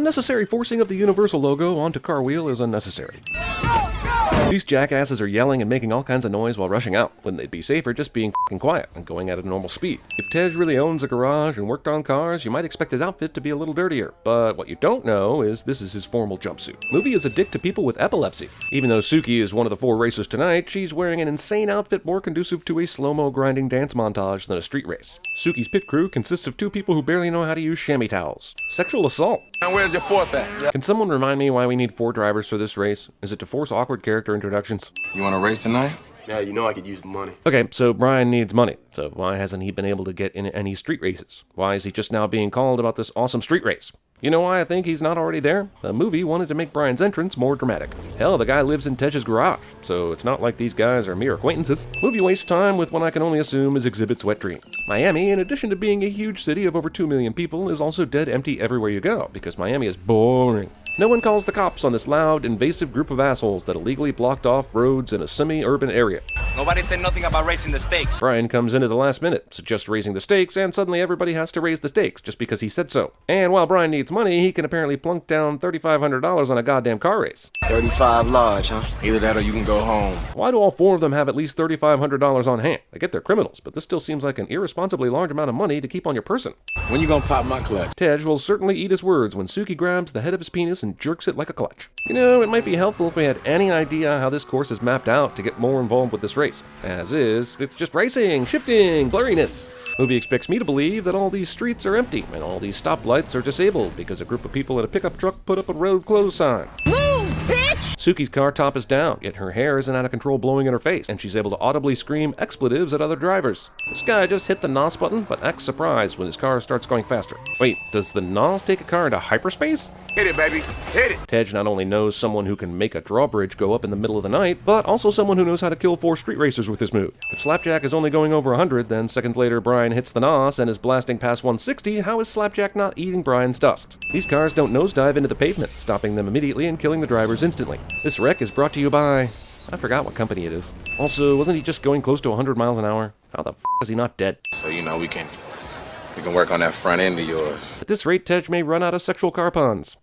Unnecessary forcing of the Universal logo onto car wheel is unnecessary. These jackasses are yelling and making all kinds of noise while rushing out, when they'd be safer just being f***ing quiet and going at a normal speed. If Tej really owns a garage and worked on cars, you might expect his outfit to be a little dirtier. But what you don't know is this is his formal jumpsuit. Movie is a dick to people with epilepsy. Even though Suki is one of the 4 racers tonight, she's wearing an insane outfit more conducive to a slow-mo grinding dance montage than a street race. Suki's pit crew consists of 2 people who barely know how to use chamois towels. Sexual assault. And where's your 4th at? Can someone remind me why we need 4 drivers for this race? Is it to force awkward character introductions? You want to race tonight? Yeah, you know I could use the money. Okay, so Brian needs money. So why hasn't he been able to get in any street races? Why is he just now being called about this awesome street race? You know why I think he's not already there? The movie wanted to make Brian's entrance more dramatic. Hell, the guy lives in Tej's garage, so it's not like these guys are mere acquaintances. Movie wastes time with what I can only assume is Exhibit's wet dream. Miami, in addition to being a huge city of over 2 million people, is also dead empty everywhere you go, because Miami is boring. No one calls the cops on this loud, invasive group of assholes that illegally blocked off roads in a semi-urban area. Nobody said nothing about raising the stakes. Brian comes in at the last minute, suggests raising the stakes, and suddenly everybody has to raise the stakes just because he said so. And while Brian needs money, he can apparently plunk down $3,500 on a goddamn car race. 35 large, huh? Either that or you can go home. Why do all 4 of them have at least $3,500 on hand? I get they're criminals, but this still seems like an irresponsibly large amount of money to keep on your person. When you gonna pop my clutch? Tej will certainly eat his words when Suki grabs the head of his penis and jerks it like a clutch. You know, it might be helpful if we had any idea how this course is mapped out to get more involved with this race. As is, it's just racing, shifting, blurriness. Movie expects me to believe that all these streets are empty and all these stoplights are disabled because a group of people in a pickup truck put up a road closed sign. Move, bitch! Suki's car top is down, yet her hair isn't out of control blowing in her face, and she's able to audibly scream expletives at other drivers. This guy just hit the NOS button, but acts surprised when his car starts going faster. Wait, does the NOS take a car into hyperspace? Hit it, baby. Hit it. Tej not only knows someone who can make a drawbridge go up in the middle of the night, but also someone who knows how to kill 4 street racers with this move. If Slapjack is only going over 100, then seconds later Brian hits the NOS and is blasting past 160, how is Slapjack not eating Brian's dust? These cars don't nosedive into the pavement, stopping them immediately and killing the drivers instantly. This wreck is brought to you by... I forgot what company it is. Also, wasn't he just going close to 100 miles an hour? How the f*** is he not dead? So, you know, we can work on that front end of yours. At this rate, Tej may run out of sexual car puns.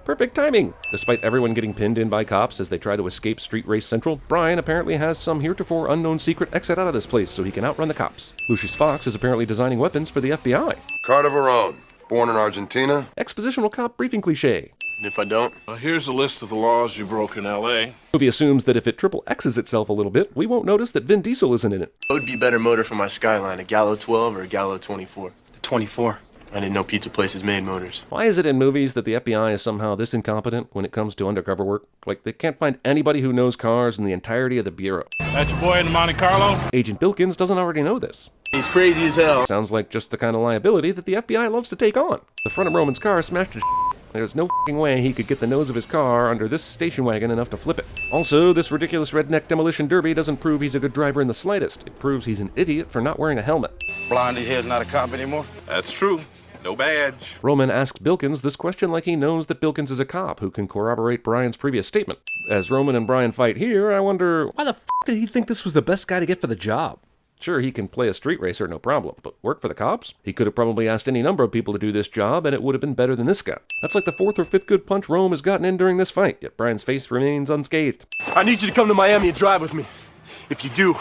Perfect timing! Despite everyone getting pinned in by cops as they try to escape Street Race Central, Brian apparently has some heretofore unknown secret exit out of this place so he can outrun the cops. Lucius Fox is apparently designing weapons for the FBI. Carter Verone, born in Argentina. Expositional cop briefing cliché. And if I don't? Here's a list of the laws you broke in L.A. Movie assumes that if it triple X's itself a little bit, we won't notice that Vin Diesel isn't in it. What would be better motor for my Skyline, a Gallo 12 or a Gallo 24? The 24. I didn't know pizza places made motors. Why is it in movies that the FBI is somehow this incompetent when it comes to undercover work? Like, they can't find anybody who knows cars in the entirety of the Bureau. That's your boy in Monte Carlo? Agent Bilkins doesn't already know this. He's crazy as hell. Sounds like just the kind of liability that the FBI loves to take on. The front of Roman's car smashed to shit. There's no f***ing way he could get the nose of his car under this station wagon enough to flip it. Also, this ridiculous redneck demolition derby doesn't prove he's a good driver in the slightest. It proves he's an idiot for not wearing a helmet. Blondie here's not a cop anymore? That's true. No badge. Roman asks Bilkins this question like he knows that Bilkins is a cop who can corroborate Brian's previous statement. As Roman and Brian fight here, I wonder, why the f*** did he think this was the best guy to get for the job? Sure, he can play a street racer, no problem, but work for the cops? He could have probably asked any number of people to do this job, and it would have been better than this guy. That's like the 4th or 5th good punch Rome has gotten in during this fight, yet Brian's face remains unscathed. I need you to come to Miami and drive with me. If you do,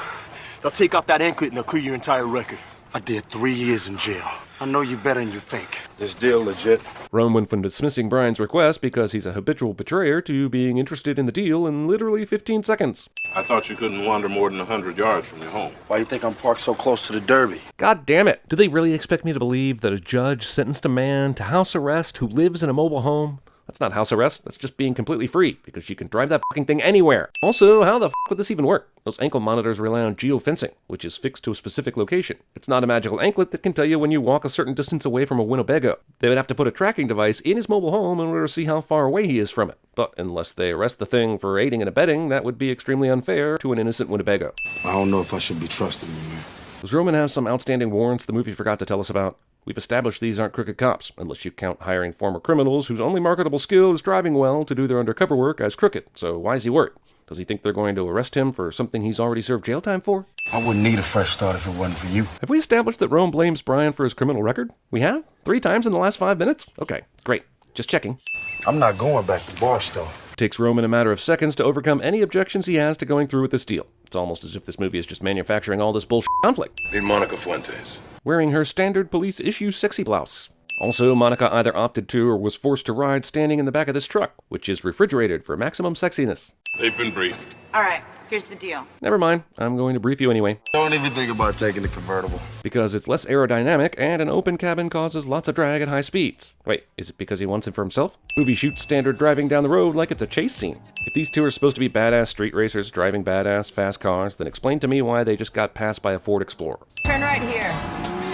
they'll take off that anklet and they'll clear your entire record. I did 3 years in jail. I know you better than you think. This deal legit? Rome went from dismissing Brian's request because he's a habitual betrayer to being interested in the deal in literally 15 seconds. I thought you couldn't wander more than 100 yards from your home. Why you think I'm parked so close to the Derby? God damn it! Do they really expect me to believe that a judge sentenced a man to house arrest who lives in a mobile home? That's not house arrest, that's just being completely free, because you can drive that fucking thing anywhere. Also, how the f*** would this even work? Those ankle monitors rely on geofencing, which is fixed to a specific location. It's not a magical anklet that can tell you when you walk a certain distance away from a Winnebago. They would have to put a tracking device in his mobile home in order to see how far away he is from it. But unless they arrest the thing for aiding and abetting, that would be extremely unfair to an innocent Winnebago. I don't know if I should be trusting you, man. Does Roman have some outstanding warrants the movie forgot to tell us about? We've established these aren't crooked cops, unless you count hiring former criminals whose only marketable skill is driving well to do their undercover work as crooked. So why is he worried? Does he think they're going to arrest him for something he's already served jail time for? I wouldn't need a fresh start if it wasn't for you. Have we established that Rome blames Brian for his criminal record? We have? 3 times in the last 5 minutes? Okay, great. Just checking. I'm not going back to Barstow. It takes Roman a matter of seconds to overcome any objections he has to going through with this deal. It's almost as if this movie is just manufacturing all this bullshit conflict. Need Monica Fuentes. Wearing her standard police issue sexy blouse. Also, Monica either opted to or was forced to ride standing in the back of this truck, which is refrigerated for maximum sexiness. They've been briefed. All right, here's the deal. Never mind, I'm going to brief you anyway. Don't even think about taking the convertible. Because it's less aerodynamic and an open cabin causes lots of drag at high speeds. Wait, is it because he wants it for himself? Movie shoots standard driving down the road like it's a chase scene. If these two are supposed to be badass street racers driving badass fast cars, then explain to me why they just got passed by a Ford Explorer. Turn right here.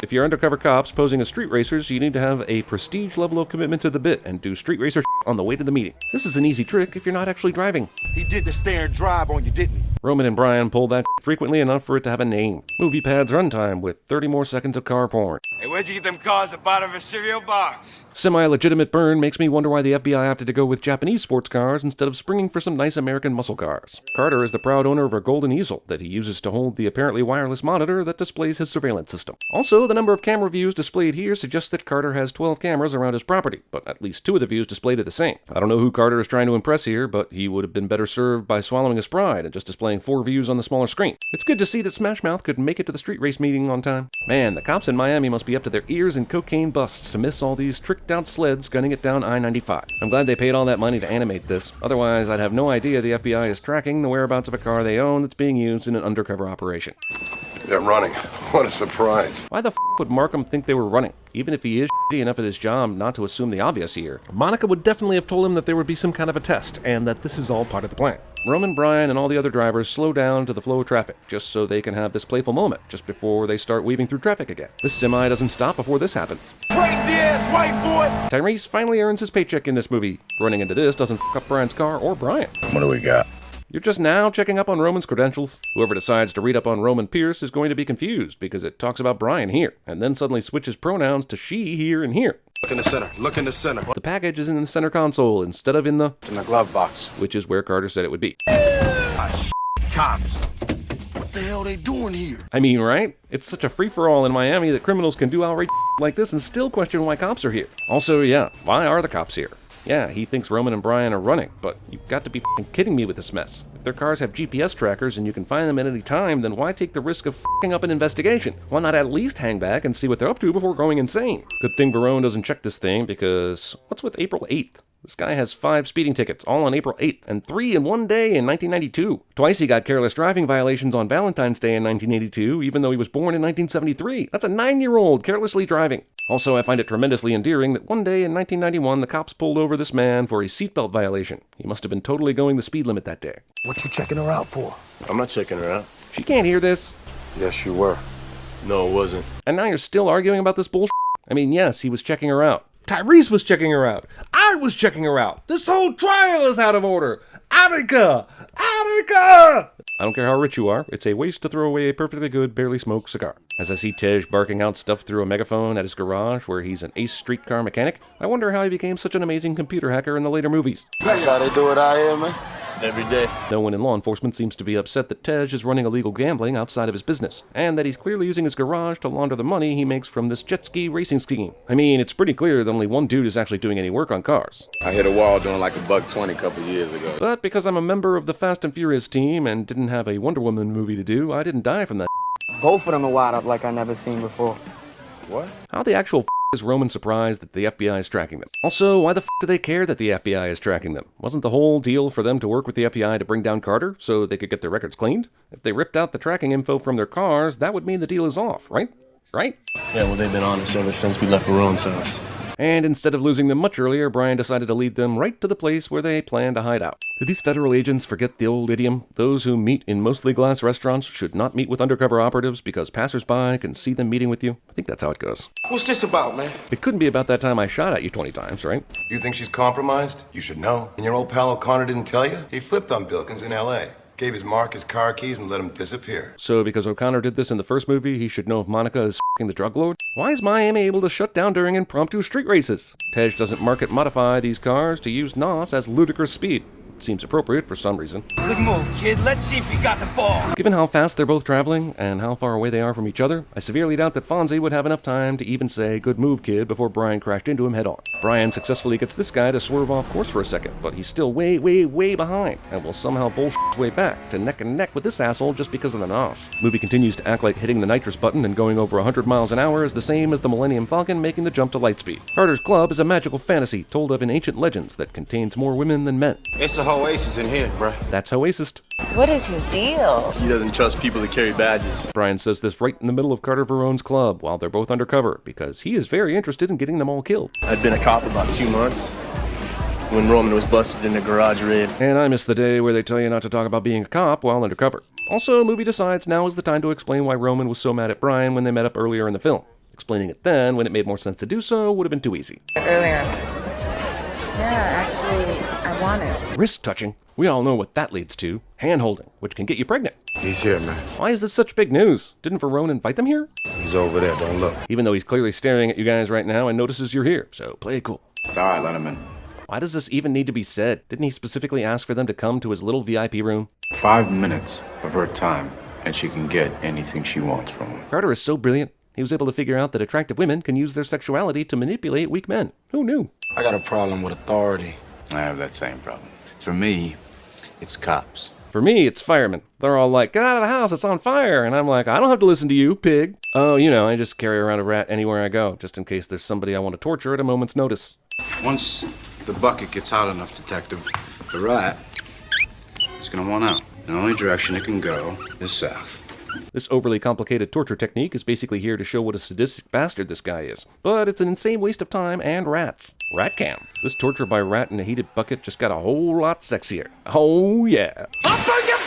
If you're undercover cops posing as street racers, you need to have a prestige level of commitment to the bit and do street racer on the way to the meeting. This is an easy trick if you're not actually driving. He did the stare and drive on you, didn't he? Roman and Brian pull that frequently enough for it to have a name. MoviePad's runtime with 30 more seconds of car porn. Hey, where'd you get them cars at the bottom of a cereal box? Semi-legitimate burn makes me wonder why the FBI opted to go with Japanese sports cars instead of springing for some nice American muscle cars. Carter is the proud owner of a golden easel that he uses to hold the apparently wireless monitor that displays his surveillance system. Also, the number of camera views displayed here suggests that Carter has 12 cameras around his property, but at least 2 of the views displayed are the same. I don't know who Carter is trying to impress here, but he would have been better served by swallowing his pride and just displaying 4 views on the smaller screen. It's good to see that Smash Mouth could make it to the street race meeting on time. Man, the cops in Miami must be up to their ears in cocaine busts to miss all these tricked-out sleds gunning it down I-95. I'm glad they paid all that money to animate this. Otherwise, I'd have no idea the FBI is tracking the whereabouts of a car they own that's being used in an undercover operation. They're running. What a surprise. Why the f*** would Markham think they were running? Even if he is shitty enough at his job not to assume the obvious here, Monica would definitely have told him that there would be some kind of a test, and that this is all part of the plan. Roman, Brian, and all the other drivers slow down to the flow of traffic, just so they can have this playful moment, just before they start weaving through traffic again. This semi doesn't stop before this happens. Crazy-ass white boy! Tyrese finally earns his paycheck in this movie. Running into this doesn't f*** up Brian's car or Brian. What do we got? You're just now checking up on Roman's credentials. Whoever decides to read up on Roman Pierce is going to be confused because it talks about Brian here, and then suddenly switches pronouns to she here and here. Look in the center. Look in the center. The package is in the center console instead of in the glove box. which is where Carter said it would be. Cops. What the hell they doing here? I mean, right? It's such a free-for-all in Miami that criminals can do outright like this and still question why cops are here. Also, yeah, why are the cops here? Yeah, he thinks Roman and Brian are running, but you've got to be f***ing kidding me with this mess. If their cars have GPS trackers and you can find them at any time, then why take the risk of f***ing up an investigation? Why not at least hang back and see what they're up to before going insane? Good thing Verone doesn't check this thing, because what's with April 8th? This guy has 5 speeding tickets, all on April 8th, and 3 in one day in 1992. Twice he got careless driving violations on Valentine's Day in 1982, even though he was born in 1973. That's a 9-year-old carelessly driving. Also, I find it tremendously endearing that one day in 1991, the cops pulled over this man for a seatbelt violation. He must have been totally going the speed limit that day. What you checking her out for? I'm not checking her out. She can't hear this. Yes, you were. No, it wasn't. And now you're still arguing about this bullshit? I mean, yes, he was checking her out. Tyrese was checking her out. I was checking her out. This whole trial is out of order. Attica! Attica! I don't care how rich you are, it's a waste to throw away a perfectly good, barely smoked cigar. As I see Tej barking out stuff through a megaphone at his garage where he's an ace streetcar mechanic, I wonder how he became such an amazing computer hacker in the later movies. That's how they do it out here, man. Every day. No one in law enforcement seems to be upset that Tej is running illegal gambling outside of his business, and that he's clearly using his garage to launder the money he makes from this jet ski racing scheme. I mean, it's pretty clear that only one dude is actually doing any work on cars. I hit a wall doing like $120 a couple years ago. But because I'm a member of the Fast and Furious team and didn't have a Wonder Woman movie to do, I didn't die from that. Both of them are wired up like I never seen before. What? How the actual is Roman surprised that the FBI is tracking them? Also, why the do they care that the FBI is tracking them? Wasn't the whole deal for them to work with the FBI to bring down Carter so they could get their records cleaned? If they ripped out the tracking info from their cars, that would mean the deal is off, right? Right? Yeah, well, they've been honest ever since we left Verone's house. And instead of losing them much earlier, Brian decided to lead them right to the place where they plan to hide out. Did these federal agents forget the old idiom? Those who meet in mostly glass restaurants should not meet with undercover operatives because passersby can see them meeting with you? I think that's how it goes. What's this about, man? It couldn't be about that time I shot at you 20 times, right? You think she's compromised? You should know. And your old pal O'Connor didn't tell you? He flipped on Bilkins in L.A. Gave his mark his car keys and let him disappear. So because O'Connor did this in the first movie, he should know if Monica is f***ing the drug lord? Why is Miami able to shut down during impromptu street races? Tej doesn't market modify these cars to use NOS as ludicrous speed. Seems appropriate for some reason. Good move, kid. Let's see if you got the ball. Given how fast they're both traveling and how far away they are from each other, I severely doubt that Fonzie would have enough time to even say, "Good move, kid," before Brian crashed into him head-on. Brian successfully gets this guy to swerve off course for a second, but he's still way, way, way behind, and will somehow bullshit his way back to neck and neck with this asshole just because of the NOS. Movie continues to act like hitting the nitrous button and going over 100 miles an hour is the same as the Millennium Falcon making the jump to lightspeed. Carter's Club is a magical fantasy told of in ancient legends that contains more women than men. It's a oasis in here, bruh. That's Oasis. What is his deal? He doesn't trust people to carry badges. Brian says this right in the middle of Carter Verone's club while they're both undercover, because he is very interested in getting them all killed. I'd been a cop about 2 months when Roman was busted in a garage raid. And I miss the day where they tell you not to talk about being a cop while undercover. Also, movie decides now is the time to explain why Roman was so mad at Brian when they met up earlier in the film. Explaining it then, when it made more sense to do so, would have been too easy. Earlier. Yeah, actually, I want it. Wrist touching. We all know what that leads to. Hand-holding, which can get you pregnant. He's here, man. Why is this such big news? Didn't Verone invite them here? He's over there, don't look. Even though he's clearly staring at you guys right now and notices you're here, so play it cool. It's all right, let him in. Why does this even need to be said? Didn't he specifically ask for them to come to his little VIP room? 5 minutes of her time, and she can get anything she wants from him. Carter is so brilliant. He was able to figure out that attractive women can use their sexuality to manipulate weak men. Who knew? I got a problem with authority. I have that same problem. For me, it's cops. For me, it's firemen. They're all like, "Get out of the house, it's on fire." And I'm like, "I don't have to listen to you, pig." Oh, you know, I just carry around a rat anywhere I go, just in case there's somebody I want to torture at a moment's notice. Once the bucket gets hot enough, Detective, the rat is gonna want out. The only direction it can go is south. This overly complicated torture technique is basically here to show what a sadistic bastard this guy is. But it's an insane waste of time and rats. Rat cam. This torture by rat in a heated bucket just got a whole lot sexier. Oh yeah. I'll burn him!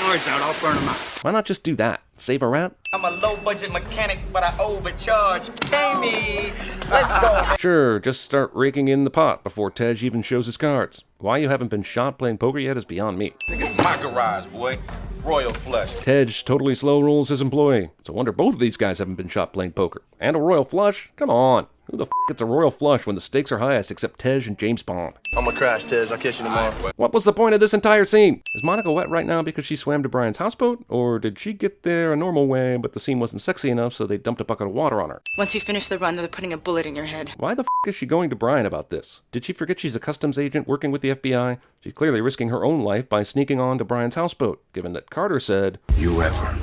Noise out, I'll burn him out. Why not just do that? Save a rat? I'm a low-budget mechanic, but I overcharge. Pay me! Let's go, man. Sure, just start raking in the pot before Tej even shows his cards. Why you haven't been shot playing poker yet is beyond me. I think it's my garage, boy. Royal flush. Tej totally slow rolls his employee. It's a wonder both of these guys haven't been shot playing poker. And a royal flush? Come on. Who the f gets a royal flush when the stakes are highest except Tej and James Bond? I'm gonna crash, Tez. I'll catch you tomorrow. What was the point of this entire scene? Is Monica wet right now because she swam to Brian's houseboat? Or did she get there a normal way, but the scene wasn't sexy enough, so they dumped a bucket of water on her? Once you finish the run, they're putting a bullet in your head. Why the f is she going to Brian about this? Did she forget she's a customs agent working with the FBI? She's clearly risking her own life by sneaking on to Brian's houseboat, given that Carter said, You ever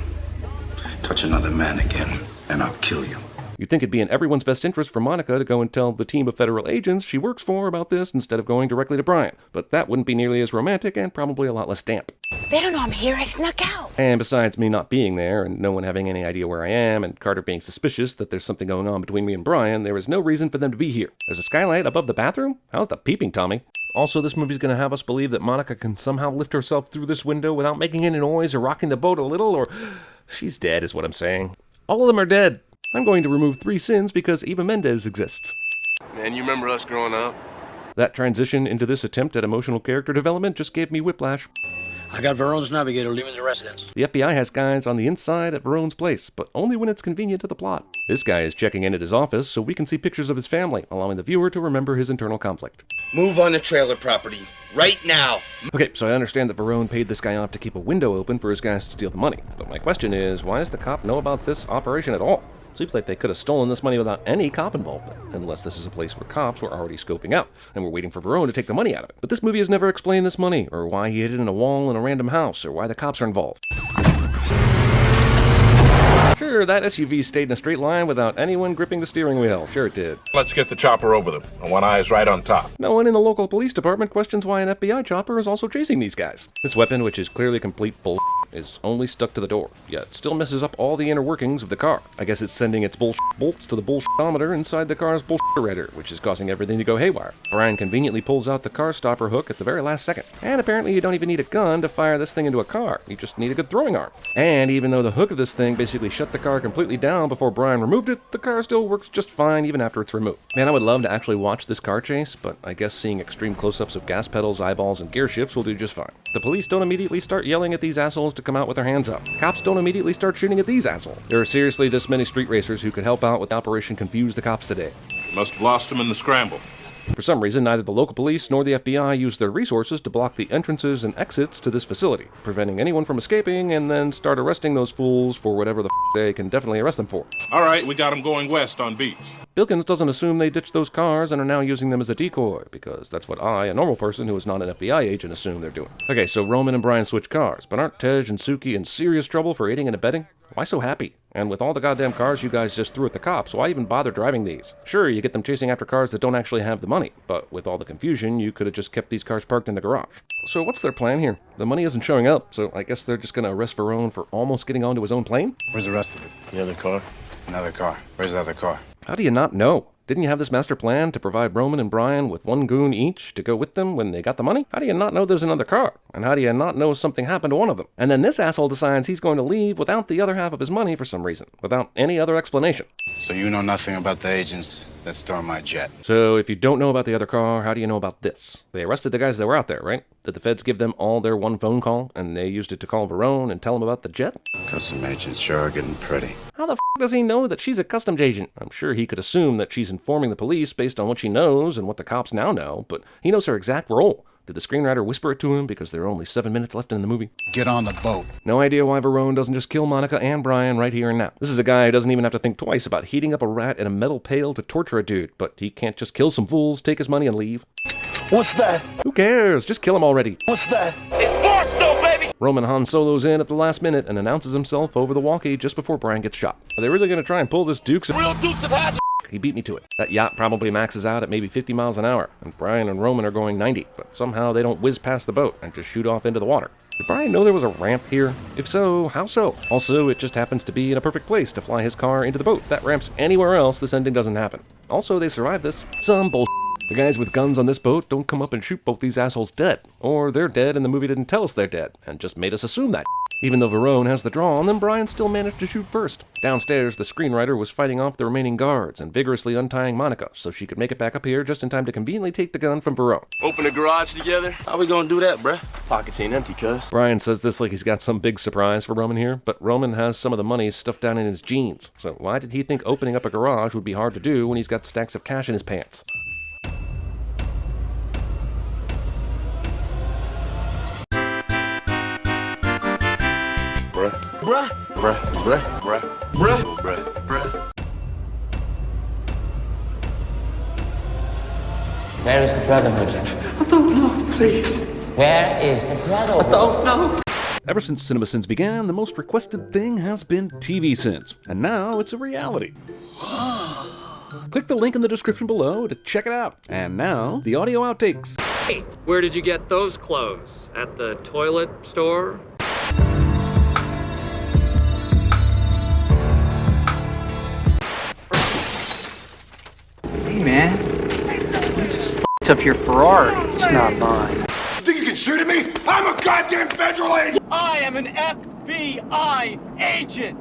touch another man again, and I'll kill you. You'd think it'd be in everyone's best interest for Monica to go and tell the team of federal agents she works for about this instead of going directly to Brian. But that wouldn't be nearly as romantic and probably a lot less damp. They don't know I'm here. I snuck out. And besides me not being there and no one having any idea where I am and Carter being suspicious that there's something going on between me and Brian, there is no reason for them to be here. There's a skylight above the bathroom? How's the peeping, Tommy? Also, this movie's gonna have us believe that Monica can somehow lift herself through this window without making any noise or rocking the boat a little, or she's dead is what I'm saying. All of them are dead. I'm going to remove 3 sins because Eva Mendes exists. Man, you remember us growing up? That transition into this attempt at emotional character development just gave me whiplash. I got Verone's navigator leaving the residence. The FBI has guys on the inside at Verone's place, but only when it's convenient to the plot. This guy is checking in at his office so we can see pictures of his family, allowing the viewer to remember his internal conflict. Move on the trailer property. Right now. Okay, so I understand that Verone paid this guy off to keep a window open for his guys to steal the money. But my question is, why does the cop know about this operation at all? Seems like they could have stolen this money without any cop involvement, unless this is a place where cops were already scoping out, and were waiting for Verone to take the money out of it. But this movie has never explained this money, or why he hid it in a wall in a random house, or why the cops are involved. Sure, that SUV stayed in a straight line without anyone gripping the steering wheel. Sure it did. Let's get the chopper over them, and one eye is right on top. No one in the local police department questions why an FBI chopper is also chasing these guys. This weapon, which is clearly complete bull, is only stuck to the door, yet still messes up all the inner workings of the car. I guess it's sending its bolts to the bullshitometer inside the car's bullshiterator, which is causing everything to go haywire. Brian conveniently pulls out the car stopper hook at the very last second. And apparently you don't even need a gun to fire this thing into a car. You just need a good throwing arm. And even though the hook of this thing basically shut the car completely down before Brian removed it, the car still works just fine even after it's removed. Man, I would love to actually watch this car chase, but I guess seeing extreme close-ups of gas pedals, eyeballs, and gear shifts will do just fine. The police don't immediately start yelling at these assholes to come out with their hands up. Cops don't immediately start shooting at these assholes. There are seriously this many street racers who could help out with Operation Confuse the Cops today. Must have lost him in the scramble. For some reason, neither the local police nor the FBI used their resources to block the entrances and exits to this facility, preventing anyone from escaping and then start arresting those fools for whatever the they can definitely arrest them for. All right, we got them going west on Beach. Bilkins doesn't assume they ditched those cars and are now using them as a decoy, because that's what I, a normal person who is not an FBI agent, assume they're doing. Okay, so Roman and Brian switch cars, but aren't Tej and Suki in serious trouble for aiding and abetting? Why so happy? And with all the goddamn cars you guys just threw at the cops, why even bother driving these? Sure, you get them chasing after cars that don't actually have the money, but with all the confusion, you could have just kept these cars parked in the garage. So what's their plan here? The money isn't showing up, so I guess they're just gonna arrest Verone for almost getting onto his own plane? Where's the rest of it? The other car? Another car. Where's the other car? How do you not know? Didn't you have this master plan to provide Roman and Brian with one goon each to go with them when they got the money? How do you not know there's another car? And how do you not know something happened to one of them? And then this asshole decides he's going to leave without the other half of his money for some reason, without any other explanation. So you know nothing about the agents that stormed my jet? So if you don't know about the other car, how do you know about this? They arrested the guys that were out there, right? Did the feds give them all their one phone call, and they used it to call Verone and tell him about the jet? Custom agents sure are getting pretty. How the f*** does he know that she's a customs agent? I'm sure he could assume that she's informing the police based on what she knows and what the cops now know, but he knows her exact role. Did the screenwriter whisper it to him because there are only 7 minutes left in the movie? Get on the boat. No idea why Verone doesn't just kill Monica and Brian right here and now. This is a guy who doesn't even have to think twice about heating up a rat in a metal pail to torture a dude, but he can't just kill some fools, take his money, and leave. What's that? Who cares? Just kill him already. What's that? It's Barstow, baby! Roman Han Solo's in at the last minute and announces himself over the walkie just before Brian gets shot. Are they really going to try and pull this Dukes of... Real Dukes of Hazzard! He beat me to it. That yacht probably maxes out at maybe 50 miles an hour, and Brian and Roman are going 90, but somehow they don't whiz past the boat and just shoot off into the water. Did Brian know there was a ramp here? If so, how so? Also, it just happens to be in a perfect place to fly his car into the boat. That ramp's anywhere else, this ending doesn't happen. Also, they survived this. Some bullshit. The guys with guns on this boat don't come up and shoot both these assholes dead. Or they're dead and the movie didn't tell us they're dead, and just made us assume that. Even though Verone has the draw on them, Brian still managed to shoot first. Downstairs, the screenwriter was fighting off the remaining guards and vigorously untying Monica so she could make it back up here just in time to conveniently take the gun from Verone. Open the garage together? How we gonna do that, bruh? Pockets ain't empty, cuz. Brian says this like he's got some big surprise for Roman here, but Roman has some of the money stuffed down in his jeans. So why did he think opening up a garage would be hard to do when he's got stacks of cash in his pants? Bruh. Bruh, bruh, bruh, Bruh. bruh, bruh. Where is the Brotherhood? I don't know, please. Where is the Brotherhood? I don't know. Ever since CinemaSins began, the most requested thing has been TV Sins, and now it's a reality. Click the link in the description below to check it out. And now, the audio outtakes. Hey, where did you get those clothes? At the toilet store? Hey, man. You just f***ed up your Ferrari. It's not mine. You think you can shoot at me? I'm a goddamn federal agent! I am an FBI agent!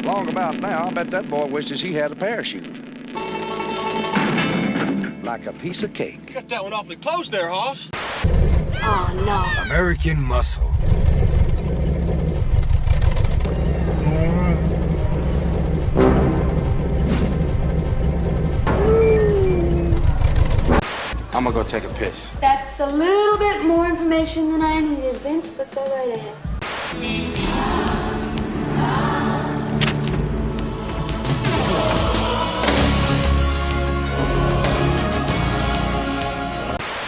Long about now, I bet that boy wishes he had a parachute. Like a piece of cake. Cut that one awfully close there, Hoss. Oh, no. American muscle. I'm gonna go take a piss. That's a little bit more information than I needed, Vince, but go right ahead.